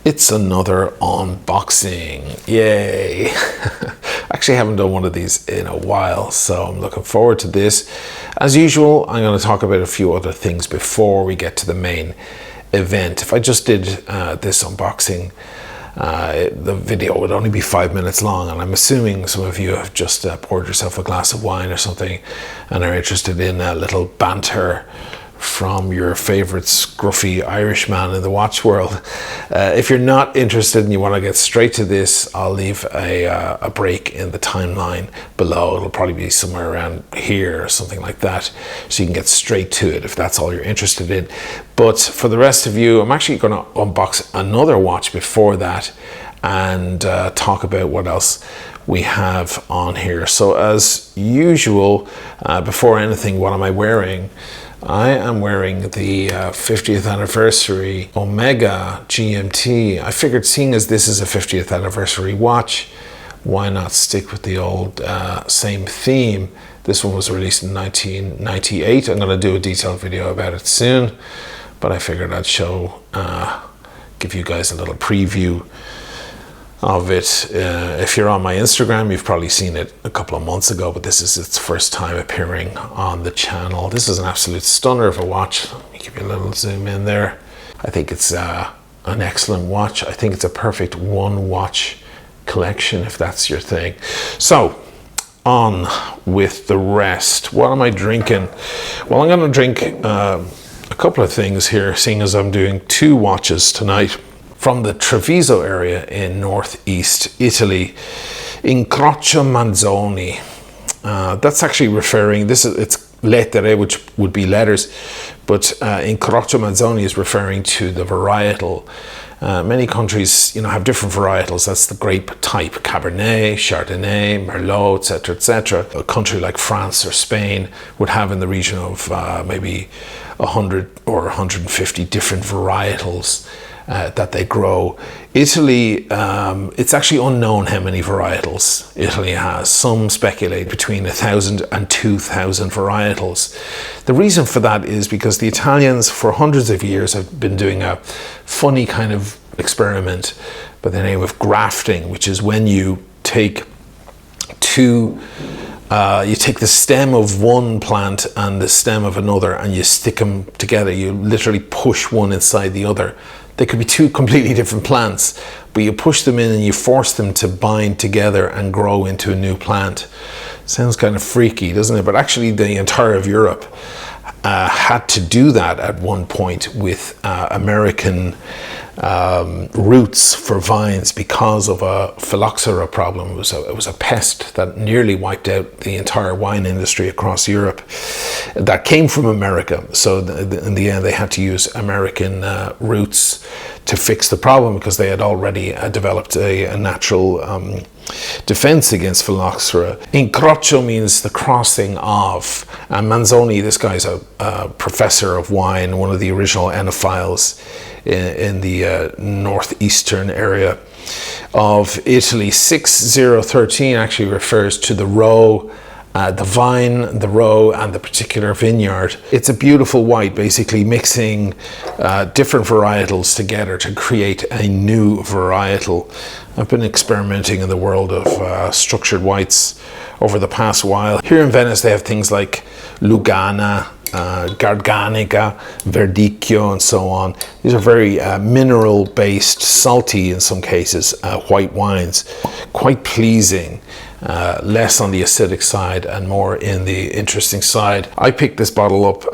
It's another unboxing. Yay. Actually, I haven't done one of these in a while, so I'm looking forward to this. As usual, I'm going to talk about a few other things before we get to the main event. If I just did this unboxing, the video would only be 5 minutes long, and I'm assuming some of you have just poured yourself a glass of wine or something and are interested in a little banter from your favorite scruffy Irishman in the watch world. If you're not interested and you want to get straight to this, I'll leave a break in the timeline below. It'll probably be somewhere around here or something like that, so you can get straight to it if that's all you're interested in. But for the rest of you, I'm actually going to unbox another watch before that and talk about what else we have on here. So as usual, before anything, what am I wearing? I am wearing the 50th anniversary Omega GMT. I figured, seeing as this is a 50th anniversary watch, why not stick with the old same theme. This one was released in 1998. I'm going to do a detailed video about it soon, but I figured I'd give you guys a little preview of it. If you're on my Instagram, you've probably seen it a couple of months ago, but this is its first time appearing on the channel. This is an absolute stunner of a watch. Let me give you a little zoom in there. I think it's an excellent watch. I think it's a perfect one watch collection if that's your thing. So on with the rest. What am I drinking? Well, I'm going to drink a couple of things here, seeing as I'm doing two watches tonight. From the Treviso area in northeast Italy, Incrocio Manzoni. That's actually referring, it's lettere, which would be letters, but Incrocio Manzoni is referring to the varietal. Many countries, have different varietals. That's the grape type: Cabernet, Chardonnay, Merlot, etc., etc. A country like France or Spain would have in the region of maybe 100 or 150 different varietals that they grow. Italy, it's actually unknown how many varietals Italy has. Some speculate between 1,000 and 2,000 varietals. The reason for that is because the Italians for hundreds of years have been doing a funny kind of experiment by the name of grafting, which is when you take you take the stem of one plant and the stem of another and you stick them together. You literally push one inside the other. They could be two completely different plants, but you push them in and you force them to bind together and grow into a new plant. Sounds kind of freaky, doesn't it? But actually the entire of Europe had to do that at one point with American roots for vines because of a phylloxera problem. It was a pest that nearly wiped out the entire wine industry across Europe. That came from America. So in the end, they had to use American roots to fix the problem because they had already developed a natural defense against phylloxera. Incrocio means the crossing of. Manzoni, this guy's a professor of wine, one of the original enophiles in the northeastern area of Italy. 6013 actually refers to the row, the vine, the row, and the particular vineyard. It's a beautiful white, basically mixing different varietals together to create a new varietal. I've been experimenting in the world of structured whites over the past while. Here in Venice, they have things like Lugana, Garganica, Verdicchio, and so on. These are very mineral-based, salty in some cases, white wines. Quite pleasing. Less on the acidic side and more in the interesting side. I picked this bottle up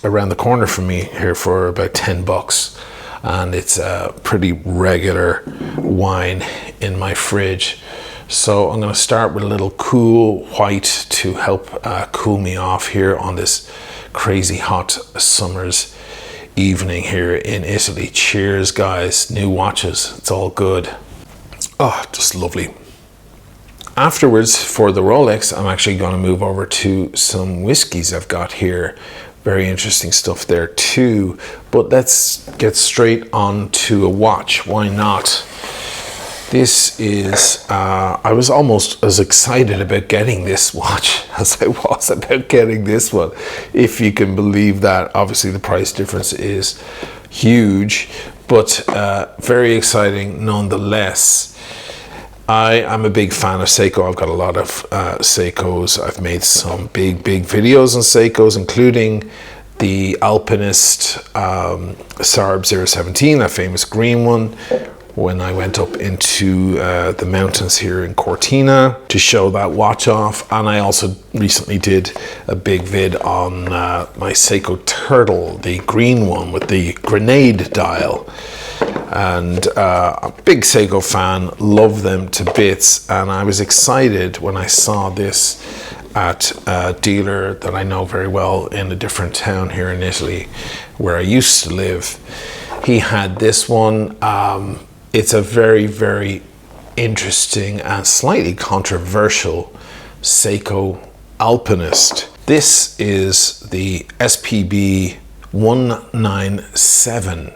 around the corner from me here for about $10, and it's a pretty regular wine in my fridge. So I'm going to start with a little cool white to help cool me off here on this crazy hot summer's evening here in Italy. Cheers, guys. New watches. It's all good. Oh, just lovely. Afterwards, for the Rolex, I'm actually going to move over to some whiskeys I've got here. Very interesting stuff there too. But let's get straight on to a watch. Why not? This is, I was almost as excited about getting this watch as I was about getting this one, if you can believe that. Obviously the price difference is huge, but very exciting nonetheless. I am a big fan of Seiko. I've got a lot of Seikos. I've made some big videos on Seikos, including the Alpinist SARB 017, that famous green one, when I went up into the mountains here in Cortina to show that watch off. And I also recently did a big vid on my Seiko Turtle, the green one with the grenade dial. And a big Seiko fan, love them to bits. And I was excited when I saw this at a dealer that I know very well in a different town here in Italy where I used to live. He had this one. It's a very interesting and slightly controversial Seiko Alpinist. This is the SPB 197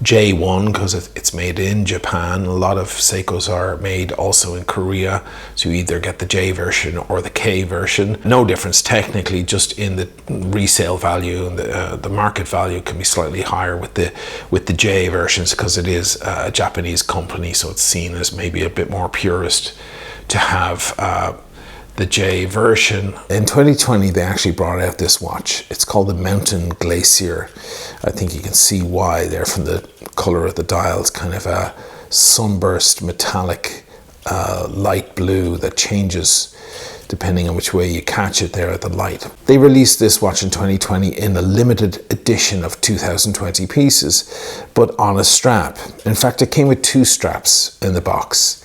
J1 because it's made in Japan. A lot of Seikos are made also in Korea, so you either get the J version or the K version. No difference technically, just in the resale value, and the market value can be slightly higher with the J versions because it is a Japanese company, so it's seen as maybe a bit more purist to have the J version. In 2020 they actually brought out this watch. It's called the Mountain Glacier. I think you can see why there from the color of the dial. It's kind of a sunburst metallic light blue that changes depending on which way you catch it there at the light. They released this watch in 2020 in a limited edition of 2020 pieces, but on a strap. In fact, it came with 2 straps in the box.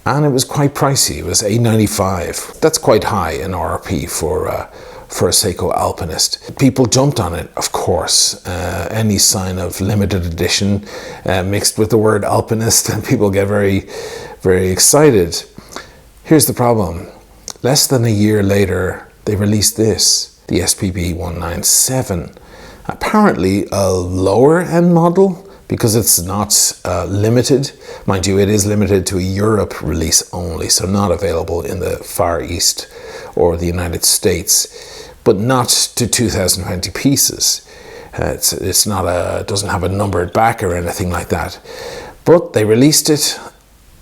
And it was quite pricey. It was $895. That's quite high in RRP for a Seiko Alpinist. People jumped on it, of course. Any sign of limited edition mixed with the word Alpinist, and people get very excited. Here's the problem. Less than a year later, they released this, the SPB 197. Apparently a lower end model, because it's not limited. Mind you, it is limited to a Europe release only, so not available in the Far East or the United States, but not to 2020 pieces. It doesn't have a numbered back or anything like that. But they released it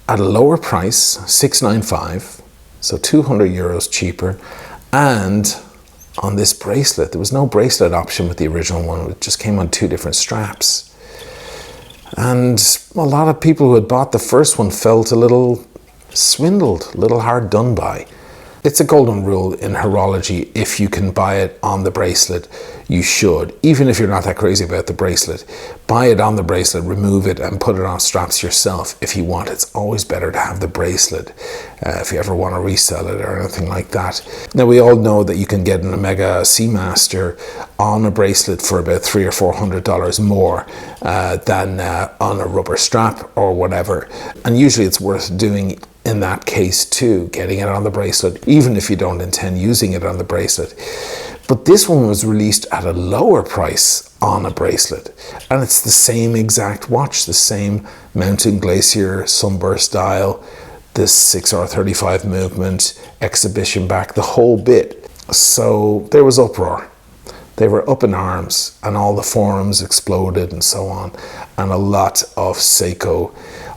at a lower price, $695, so 200 euros cheaper, and on this bracelet. There was no bracelet option with the original one. It just came on 2 different straps. And a lot of people who had bought the first one felt a little swindled, a little hard done by. It's a golden rule in horology. If you can buy it on the bracelet, you should. Even if you're not that crazy about the bracelet, buy it on the bracelet, remove it and put it on straps yourself if you want. It's always better to have the bracelet if you ever want to resell it or anything like that. Now, we all know that you can get an Omega Seamaster on a bracelet for about $300 or $400 more than on a rubber strap or whatever. And usually it's worth doing in that case too, getting it on the bracelet, even if you don't intend using it on the bracelet. But this one was released at a lower price on a bracelet, and it's the same exact watch, the same Mountain Glacier sunburst dial, this 6R35 movement, exhibition back, the whole bit. So there was uproar. They were up in arms, and all the forums exploded and so on, and a lot of Seiko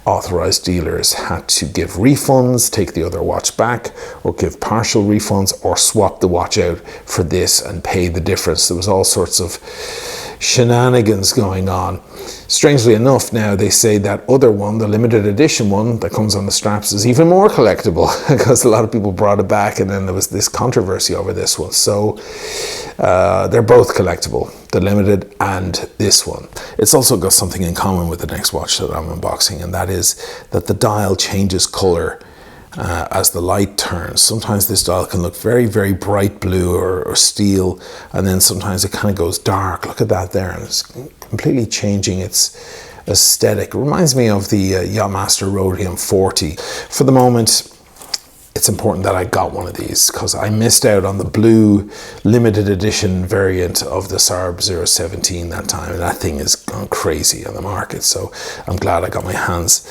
authorized dealers had to give refunds, take the other watch back, or give partial refunds, or swap the watch out for this and pay the difference. There was all sorts of shenanigans going on. Strangely enough, now they say that other one, the limited edition one that comes on the straps, is even more collectible because a lot of people brought it back, and then there was this controversy over this one. So they're both collectible, the limited and this one. It's also got something in common with the next watch that I'm unboxing, and that is that the dial changes color as the light turns. Sometimes this dial can look very bright blue or steel, and then sometimes it kind of goes dark. Look at that there, and it's completely changing its aesthetic. It reminds me of the Yachtmaster Rhodium 40. For the moment, it's important that I got one of these because I missed out on the blue limited edition variant of the SARB 017 that time. That thing is gone crazy on the market, so I'm glad I got my hands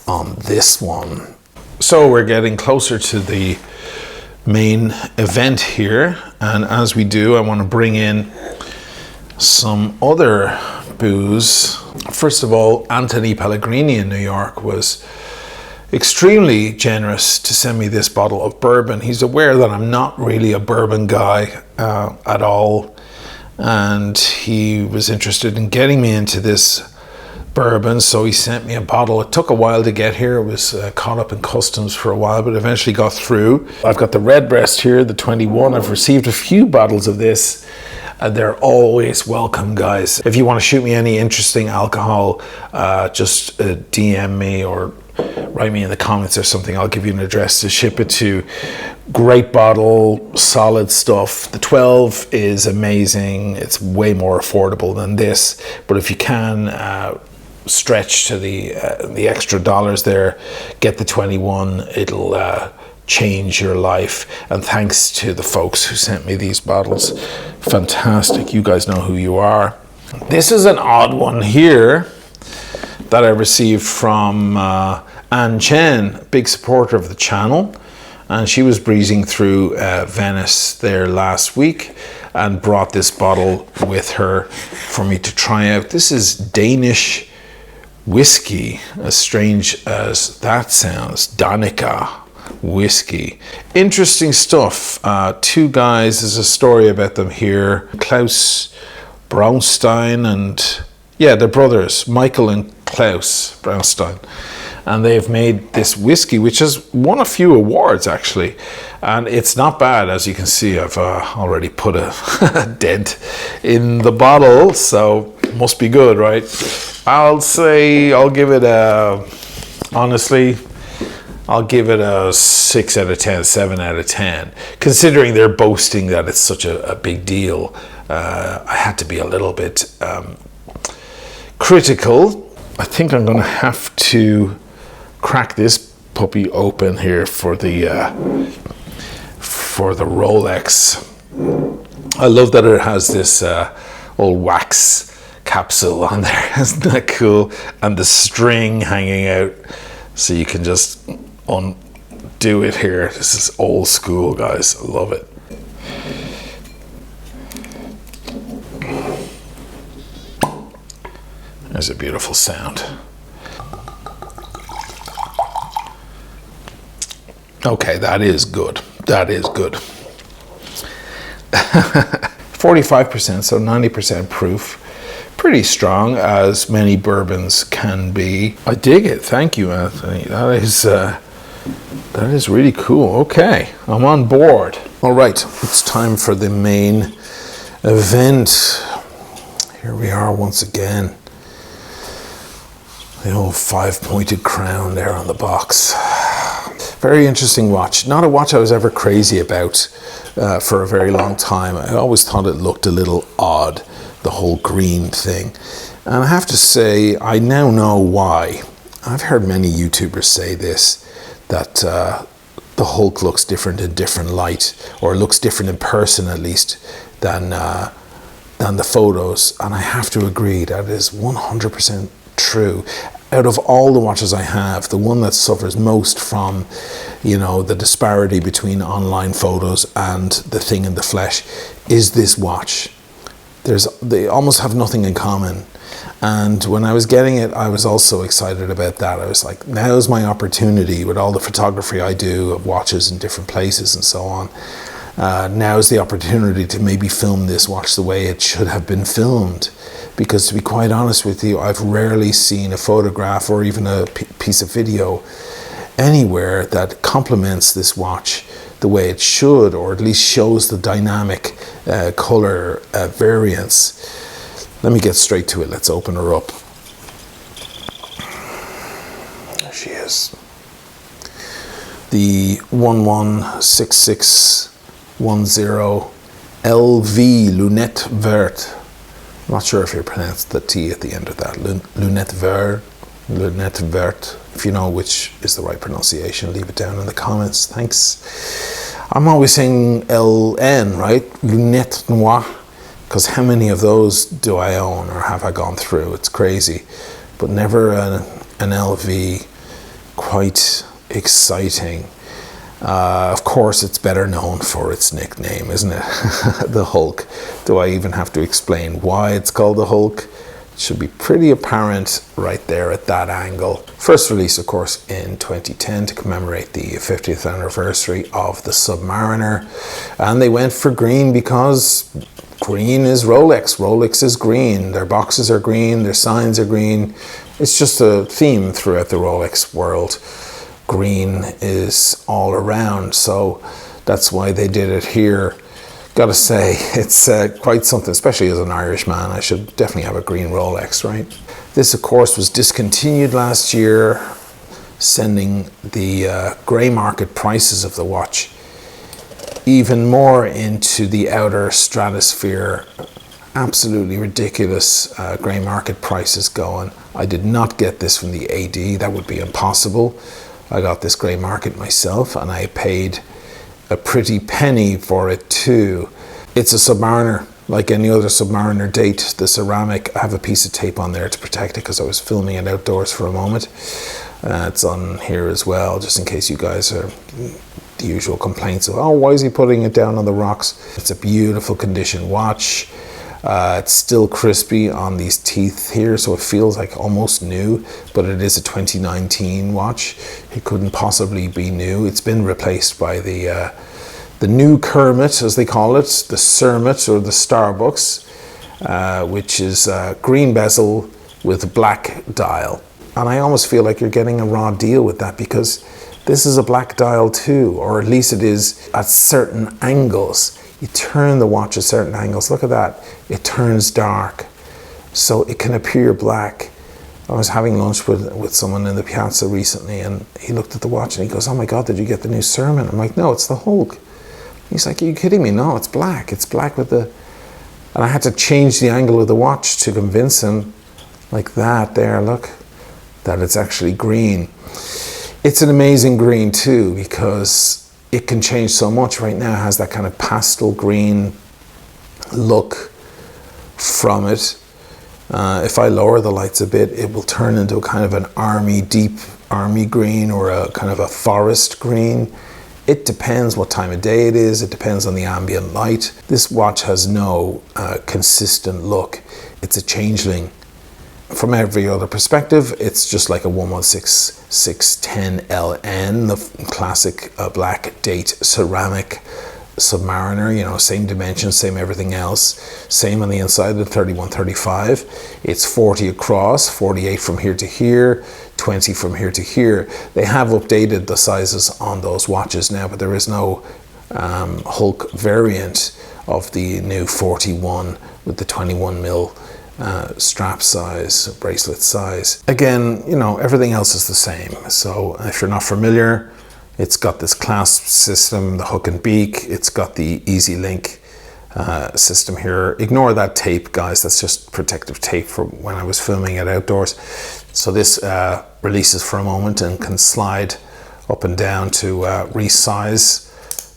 on this one. So we're getting closer to the main event here, and as we do, I want to bring in some other booze. First of all, Anthony Pellegrini in New York was extremely generous to send me this bottle of bourbon. He's aware that I'm not really a bourbon guy at all, and he was interested in getting me into this bourbon, so he sent me a bottle. It took a while to get here. It was caught up in customs for a while, but eventually got through. I've got the Redbreast here, the 21. I've received a few bottles of this. They're always welcome, guys. If you want to shoot me any interesting alcohol, just DM me or write me in the comments or something. I'll give you an address to ship it to. Great bottle, solid stuff. The 12 is amazing. It's way more affordable than this, but if you can stretch to the extra dollars there, get the 21. It'll change your life. And thanks to the folks who sent me these bottles. Fantastic. You guys know who you are. This is an odd one here that I received from Ann Chen, big supporter of the channel, and she was breezing through Venice there last week and brought this bottle with her for me to try out. This is Danish whiskey, as strange as that sounds. Danica whiskey. Interesting stuff. Two guys, there's a story about them here. Klaus Braunstein and, yeah, they're brothers, Michael and Klaus Braunstein. And they've made this whiskey, which has won a few awards actually. And it's not bad, as you can see. I've already put a dent in the bottle, so must be good, right? I'll give it a 6 out of 10, 7 out of 10. Considering they're boasting that it's such a big deal, I had to be a little bit critical. I think I'm gonna have to crack this puppy open here for the Rolex. I love that it has this old wax capsule on there. Isn't that cool? And the string hanging out, so you can just undo it here. This is old school, guys. I love it. There's a beautiful sound. Okay, that is good. That is good. 45%, so 90% proof. Pretty strong, as many bourbons can be. I dig it. Thank you, Anthony. That is really cool. Okay, I'm on board. All right, it's time for the main event. Here we are once again. The old 5-pointed crown there on the box. Very interesting watch. Not a watch I was ever crazy about for a very long time. I always thought it looked a little odd, the whole green thing. And I have to say, I now know why. I've heard many YouTubers say this, that the Hulk looks different in different light, or looks different in person at least, than the photos. And I have to agree, that is 100% true. Out of all the watches I have, the one that suffers most from, the disparity between online photos and the thing in the flesh is this watch. They almost have nothing in common. And when I was getting it, I was also excited about that. I was like, now's my opportunity with all the photography I do of watches in different places and so on. Now's the opportunity to maybe film this watch the way it should have been filmed. Because to be quite honest with you, I've rarely seen a photograph or even a piece of video anywhere that complements this watch the way it should, or at least shows the dynamic color variance. Let me get straight to it. Let's open her up. There she is. The 116610 LV Lunette Verte. I'm not sure if you pronounced the T at the end of that. Lunette Verte. If you know which is the right pronunciation, leave it down in the comments. Thanks. I'm always saying LN, right? Lunette Noire. Because how many of those do I own or have I gone through? It's crazy. But never an LV. Quite exciting. Of course, it's better known for its nickname, isn't it? The Hulk. Do I even have to explain why it's called the Hulk? It should be pretty apparent right there at that angle. First release, of course, in 2010 to commemorate the 50th anniversary of the Submariner. And they went for green because green is Rolex. Rolex is green. Their boxes are green. Their signs are green. It's just a theme throughout the Rolex world. Green is all around. So that's why they did it here. Gotta say, it's quite something, especially as an Irish man. I should definitely have a green Rolex, right? This, of course, was discontinued last year, sending the grey market prices of the watch even more into the outer stratosphere. Absolutely ridiculous grey market prices going. I did not get this from the AD. That would be impossible. I got this grey market myself, and I paid a pretty penny for it too. It's a Submariner, like any other Submariner date. The ceramic, I have a piece of tape on there to protect it because I was filming it outdoors for a moment. It's on here as well, just in case you guys are the usual complaints of, oh, why is he putting it down on the rocks? It's a beautiful condition watch. It's still crispy on these teeth here, so it feels like almost new, but it is a 2019 watch. It couldn't possibly be new. It's been replaced by the new Kermit, as they call it, the Cermit or the Starbucks, which is green bezel with black dial. And I almost feel like you're getting a raw deal with that, because this is a black dial too, or at least it is at certain angles. You turn the watch at certain angles. Look at that. It turns dark, so it can appear black. I was having lunch with someone in the piazza recently, and he looked at the watch and he goes, oh my God, did you get the new Sermon? I'm like, no, it's the Hulk. He's like, are you kidding me? No, it's black. It's black with the... And I had to change the angle of the watch to convince him, like that there, look, that it's actually green. It's an amazing green too, because it can change so much. Right now it has that kind of pastel green look from it. If I lower the lights a bit, it will turn into a kind of an deep army green, or a kind of a forest green. It depends what time of day it is. It depends on the ambient light. This watch has no consistent look. It's a changeling. From every other perspective, it's just like a 116610LN, the classic black date ceramic Submariner, you know, same dimensions, same everything else, same on the inside, the 3135. It's 40 across, 48 from here to here, 20 from here to here. They have updated the sizes on those watches now, but there is no Hulk variant of the new 41 with the 21 mil strap size, bracelet size. Again, you know, everything else is the same. So if you're not familiar, it's got this clasp system, the hook and beak. It's got the Easy Link system here. Ignore that tape, guys. That's just protective tape for when I was filming it outdoors. So this releases for a moment and can slide up and down to resize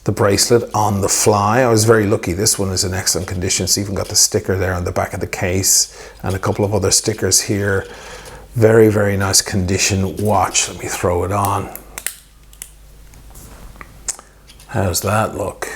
the bracelet on the fly. I was very lucky. This one is in excellent condition. It's even got the sticker there on the back of the case and a couple of other stickers here. Very, very nice condition watch. Let me throw it on. How's that look?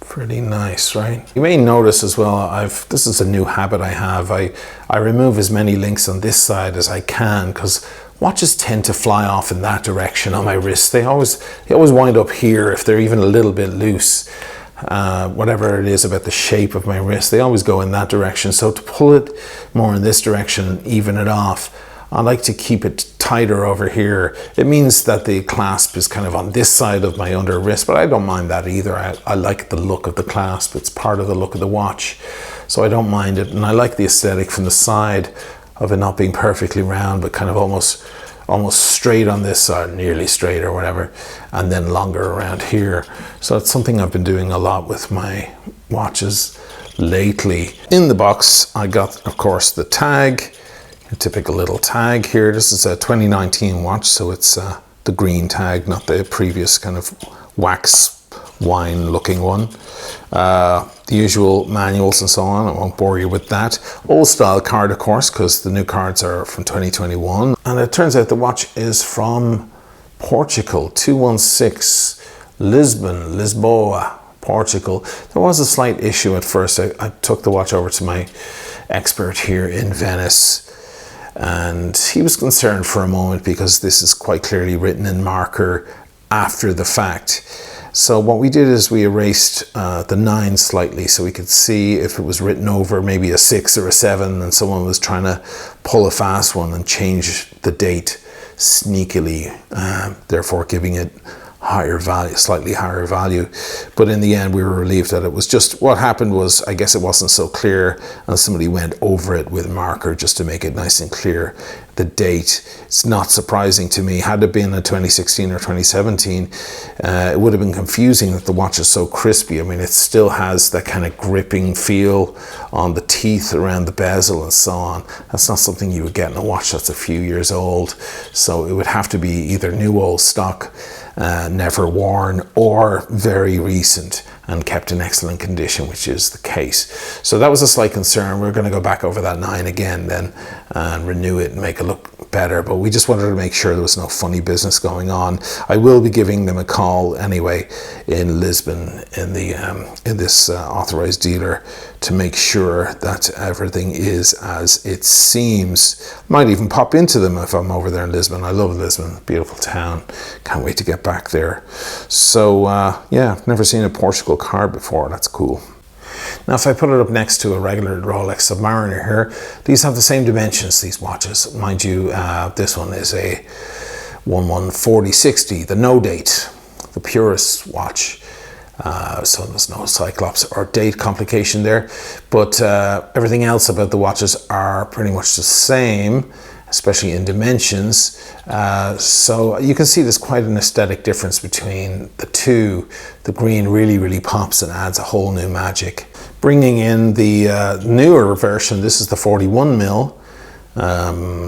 Pretty nice, right? You may notice as well, this is a new habit I have. I remove as many links on this side as I can, because watches tend to fly off in that direction on my wrist. They always wind up here if they're even a little bit loose. Whatever it is about the shape of my wrist, they always go in that direction. So to pull it more in this direction and even it off, I like to keep it tighter over here. It means that the clasp is kind of on this side of my under wrist, but I don't mind that either. I like the look of the clasp. It's part of the look of the watch, so I don't mind it. And I like the aesthetic from the side of it not being perfectly round, but kind of almost straight on this side, nearly straight or whatever, and then longer around here. So it's something I've been doing a lot with my watches lately. In the box, I got, of course, the tag. A typical little tag here. This is a 2019 watch, so it's the green tag, not the previous kind of wax wine looking one. The usual manuals and so on. I won't bore you with that. Old style card, of course, because the new cards are from 2021. And it turns out the watch is from Portugal, 216 Lisbon, Lisboa, Portugal. There was a slight issue at first. I took the watch over to my expert here in Venice. And he was concerned for a moment because this is quite clearly written in marker after the fact. So what we did is we erased the 9 slightly so we could see if it was written over maybe a 6 or a 7 and someone was trying to pull a fast one and change the date sneakily, therefore giving it higher value, slightly higher value. But in the end we were relieved that it was just, what happened was, I guess it wasn't so clear and somebody went over it with marker just to make it nice and clear the date. It's not surprising to me. Had it been a 2016 or 2017, it would have been confusing that the watch is so crispy. I mean, it still has that kind of gripping feel on the teeth around the bezel and so on. That's not something you would get in a watch that's a few years old. So it would have to be either new old stock, never worn, or very recent and kept in excellent condition, which is the case. So that was a slight concern. We're going to go back over that 9 again then and renew it and make it look better, but we just wanted to make sure there was no funny business going on. I will be giving them a call anyway in Lisbon in this authorized dealer to make sure that everything is as it seems. Might even pop into them if I'm over there in Lisbon. I love Lisbon, beautiful town. Can't wait to get back there. So yeah, never seen a Portugal card before. That's cool. Now if I put it up next to a regular Rolex Submariner here, these have the same dimensions, these watches. Mind you, this one is a 114060, the no date, the purest watch. So there's no cyclops or date complication there, but everything else about the watches are pretty much the same, especially in dimensions. So you can see there's quite an aesthetic difference between the two. The green really pops and adds a whole new magic. Bringing in the newer version, this is the 41 mil,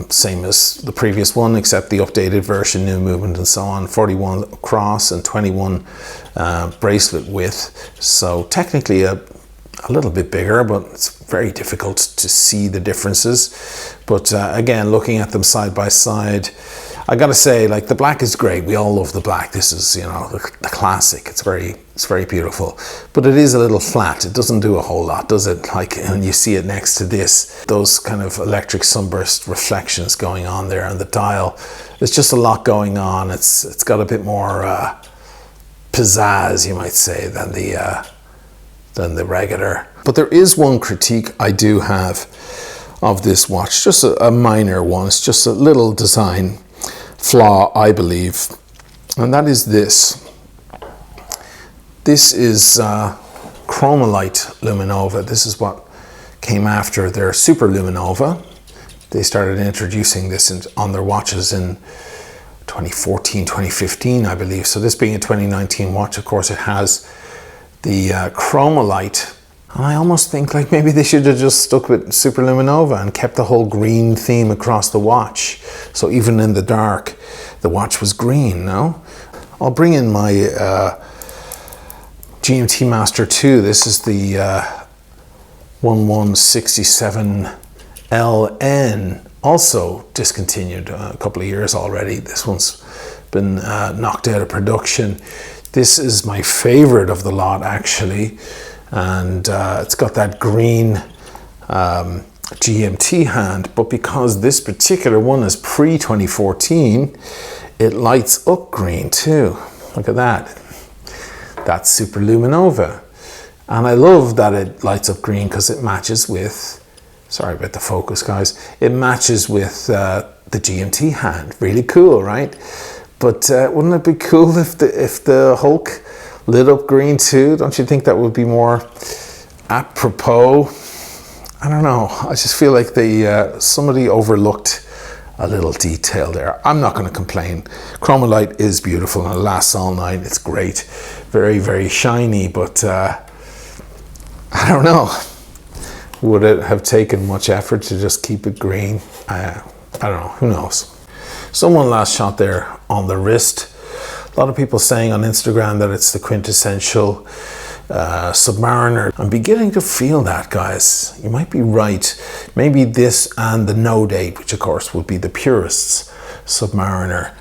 same as the previous one except the updated version, new movement and so on, 41 cross and 21 bracelet width. So technically a little bit bigger, but it's very difficult to see the differences. But again, looking at them side by side, I gotta say, like, the black is great. We all love the black. This is, you know, the classic. It's very beautiful, but it is a little flat. It doesn't do a whole lot, does it? Like, when you see it next to this, those kind of electric sunburst reflections going on there on the dial, there's just a lot going on. It's got a bit more pizzazz, you might say, than the regular. But there is one critique I do have of this watch, just a minor one. It's just a little design flaw, I believe, and that is this. This is Chromalite Luminova. This is what came after their Super Luminova. They started introducing this on their watches in 2014, 2015, I believe. So this being a 2019 watch, of course, it has the Chromalite. And I almost think like maybe they should have just stuck with Super Luminova and kept the whole green theme across the watch. So even in the dark, the watch was green, no? I'll bring in my GMT Master 2. This is the 1167LN, also discontinued a couple of years already. This one's been knocked out of production. This is my favorite of the lot, actually. And it's got that green GMT hand, but because this particular one is pre-2014, it lights up green too. Look at that. That's Super Luminova. And I love that it lights up green because it matches with, sorry about the focus guys, it matches with the GMT hand. Really cool, right? But wouldn't it be cool if the Hulk lit up green too? Don't you think that would be more apropos? I don't know. I just feel like somebody overlooked a little detail there. I'm not going to complain. Chromalite is beautiful and it lasts all night. It's great. Very shiny, but I don't know. Would it have taken much effort to just keep it green? I don't know. Who knows? So one last shot there on the wrist. A lot of people saying on Instagram that it's the quintessential Submariner. I'm beginning to feel that, guys. You might be right. Maybe this and the no date, which of course would be the purest Submariner,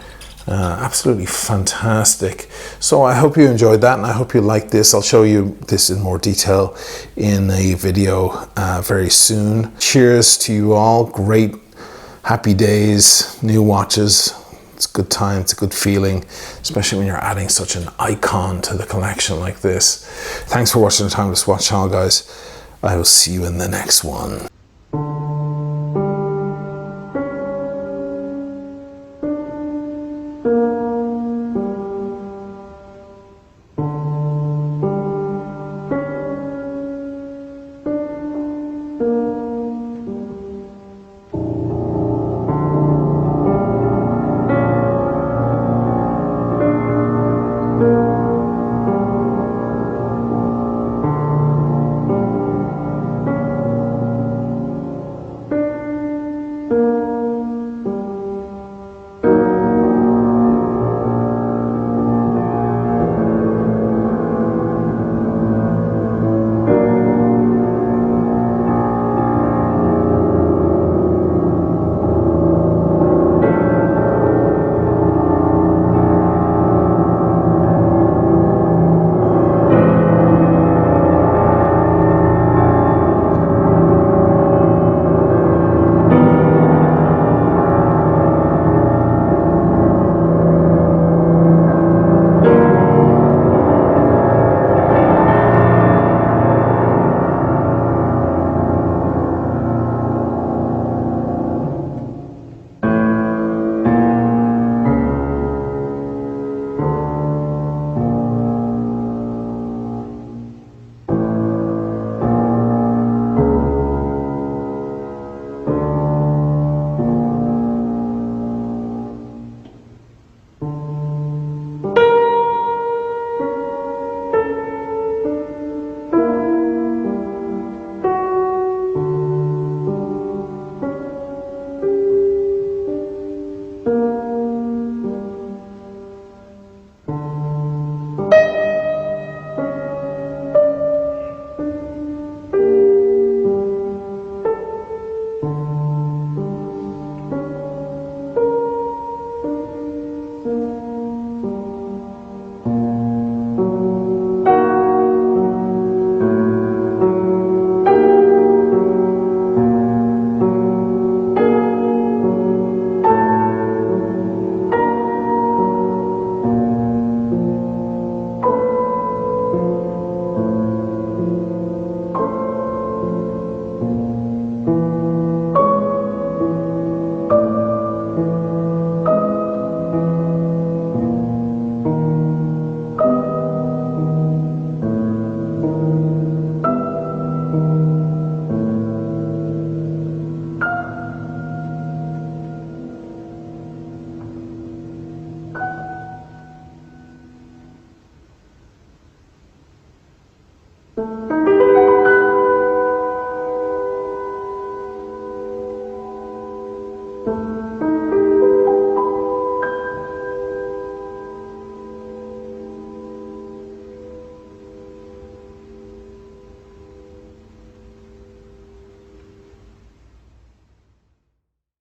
Absolutely fantastic. So I hope you enjoyed that, and I hope you liked this. I'll show you this in more detail in a video very soon. Cheers to you all. Great, happy days, new watches. It's a good time, it's a good feeling, especially when you're adding such an icon to the collection like this. Thanks for watching the Timeless Watch channel, guys. I will see you in the next one.